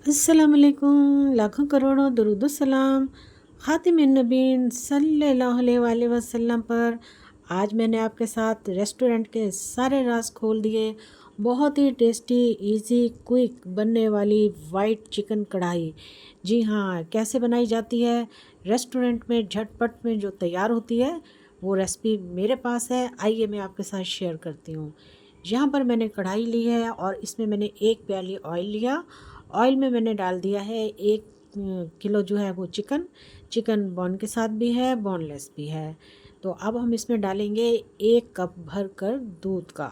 अस्सलामुअलैकुम, लाखों करोड़ों दरूद सलाम ख़ातिमुन नबीन सल्लल्लाहु अलैहि वसल्लम पर। आज मैंने आपके साथ रेस्टोरेंट के सारे राज खोल दिए। बहुत ही टेस्टी, इजी, क्विक बनने वाली वाइट चिकन कढ़ाई। जी हाँ, कैसे बनाई जाती है रेस्टोरेंट में झटपट में जो तैयार होती है, वो रेसिपी मेरे पास है। आइए मैं आपके साथ शेयर करती हूँ। यहाँ पर मैंने कढ़ाई ली है और इसमें मैंने 1 प्याली ऑयल लिया। ऑयल में मैंने डाल दिया है 1 किलो जो है वो चिकन बोन के साथ भी है, बोनलेस भी है। तो अब हम इसमें डालेंगे 1 कप भर कर दूध का।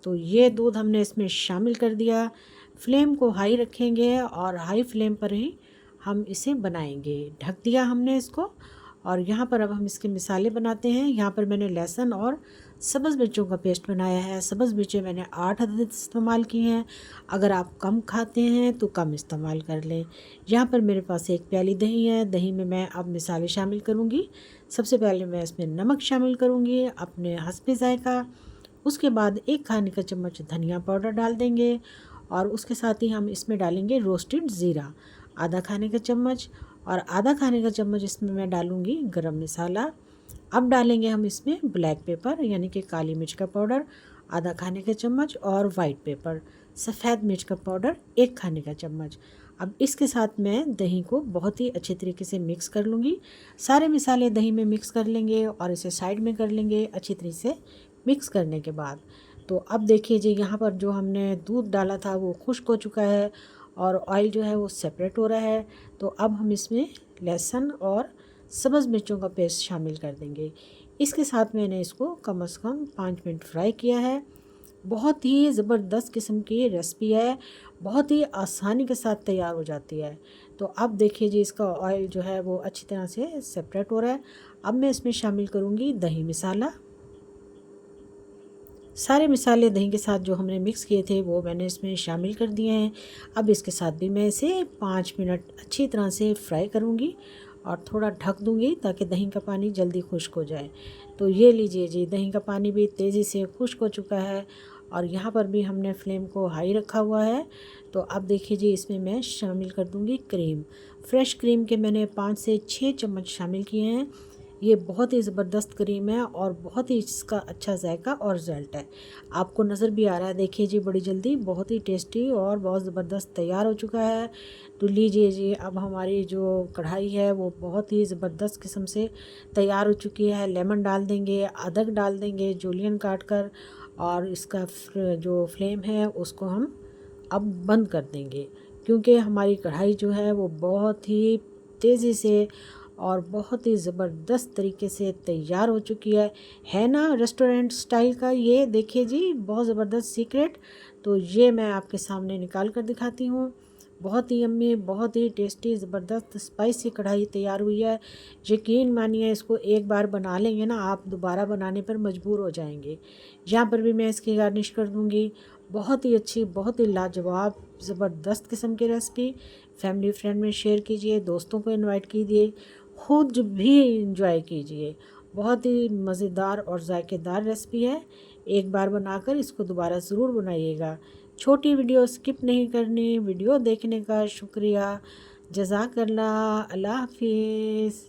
तो ये दूध हमने इसमें शामिल कर दिया। फ्लेम को हाई रखेंगे और हाई फ्लेम पर ही हम इसे बनाएंगे। ढक दिया हमने इसको। और यहाँ पर अब हम इसके मिसाले बनाते हैं। यहाँ पर मैंने लहसुन और सब्ज़ मिर्चों का पेस्ट बनाया है। सब्ज़ मिर्चें मैंने 8 अदद इस्तेमाल की हैं। अगर आप कम खाते हैं तो कम इस्तेमाल कर लें। यहाँ पर मेरे पास 1 प्याली दही है। दही में मैं अब मिसाले शामिल करूँगी। सबसे पहले मैं इसमें नमक शामिल करूँगी अपने हस्बे ज़ायक़ा। उसके बाद 1 खाने का चम्मच धनिया पाउडर डाल देंगे और उसके साथ ही हम इसमें डालेंगे रोस्टेड ज़ीरा आधा खाने का चम्मच, और आधा खाने का चम्मच इसमें मैं डालूँगी गरम मसाला। अब डालेंगे हम इसमें ब्लैक पेपर यानी कि काली मिर्च का पाउडर आधा खाने का चम्मच, और वाइट पेपर सफ़ेद मिर्च का पाउडर 1 खाने का चम्मच। अब इसके साथ मैं दही को बहुत ही अच्छे तरीके से मिक्स कर लूँगी। सारे मसाले दही में मिक्स कर लेंगे और इसे साइड में कर लेंगे अच्छी तरीके से मिक्स करने के बाद। तो अब देखिए जी, यहाँ पर जो हमने दूध डाला था वो खुश्क हो चुका है और ऑयल जो है वो सेपरेट हो रहा है। तो अब हम इसमें लहसुन और सब्ज़ मिर्चों का पेस्ट शामिल कर देंगे। इसके साथ मैंने इसको कम से कम 5 मिनट फ्राई किया है। बहुत ही ज़बरदस्त किस्म की रेसिपी है, बहुत ही आसानी के साथ तैयार हो जाती है। तो अब देखिए जी, इसका ऑयल जो है वो अच्छी तरह से सेपरेट हो रहा है। अब मैं इसमें शामिल करूँगी दही मसाला। सारे मसाले दही के साथ जो हमने मिक्स किए थे वो मैंने इसमें शामिल कर दिए हैं। अब इसके साथ भी मैं इसे 5 मिनट अच्छी तरह से फ्राई करूँगी और थोड़ा ढक दूँगी ताकि दही का पानी जल्दी खुश्क हो जाए। तो ये लीजिए जी, दही का पानी भी तेज़ी से खुश्क हो चुका है और यहाँ पर भी हमने फ्लेम को हाई रखा हुआ है। तो अब देखिए जी, इसमें मैं शामिल कर दूँगी क्रीम। फ्रेश क्रीम के मैंने 5 से 6 चम्मच शामिल किए हैं। ये बहुत ही ज़बरदस्त क्रीम है और बहुत ही इसका अच्छा जायका और रिज़ल्ट है। आपको नज़र भी आ रहा है, देखिए जी, बड़ी जल्दी बहुत ही टेस्टी और बहुत ज़बरदस्त तैयार हो चुका है। तो लीजिए जी, अब हमारी जो कढ़ाई है वो बहुत ही ज़बरदस्त किस्म से तैयार हो चुकी है। लेमन डाल देंगे, अदरक डाल देंगे जूलियन काट कर, और इसका जो फ्लेम है उसको हम अब बंद कर देंगे, क्योंकि हमारी कढ़ाई जो है वो बहुत ही तेज़ी से और बहुत ही ज़बरदस्त तरीके से तैयार हो चुकी है ना रेस्टोरेंट स्टाइल का। ये देखिए जी, बहुत ज़बरदस्त सीक्रेट। तो ये मैं आपके सामने निकाल कर दिखाती हूँ। बहुत ही यम्मी, बहुत ही टेस्टी, ज़बरदस्त स्पाइसी कढ़ाई तैयार हुई है। यकीन मानिए, इसको एक बार बना लेंगे ना, आप दोबारा बनाने पर मजबूर हो जाएंगे। यहाँ पर भी मैं इसकी गार्निश कर दूँगी। बहुत ही अच्छी, बहुत ही लाजवाब, ज़बरदस्त किस्म की रेसिपी। फैमिली फ्रेंड में शेयर कीजिए, दोस्तों को इनवाइट कीजिए, खुद भी इंजॉय कीजिए। बहुत ही मज़ेदार और जायकेदार रेसिपी है। एक बार बनाकर इसको दोबारा ज़रूर बनाइएगा। छोटी वीडियो स्किप नहीं करनी। वीडियो देखने का शुक्रिया। जज़ाकल्लाह। अल्लाह हाफ़िज़।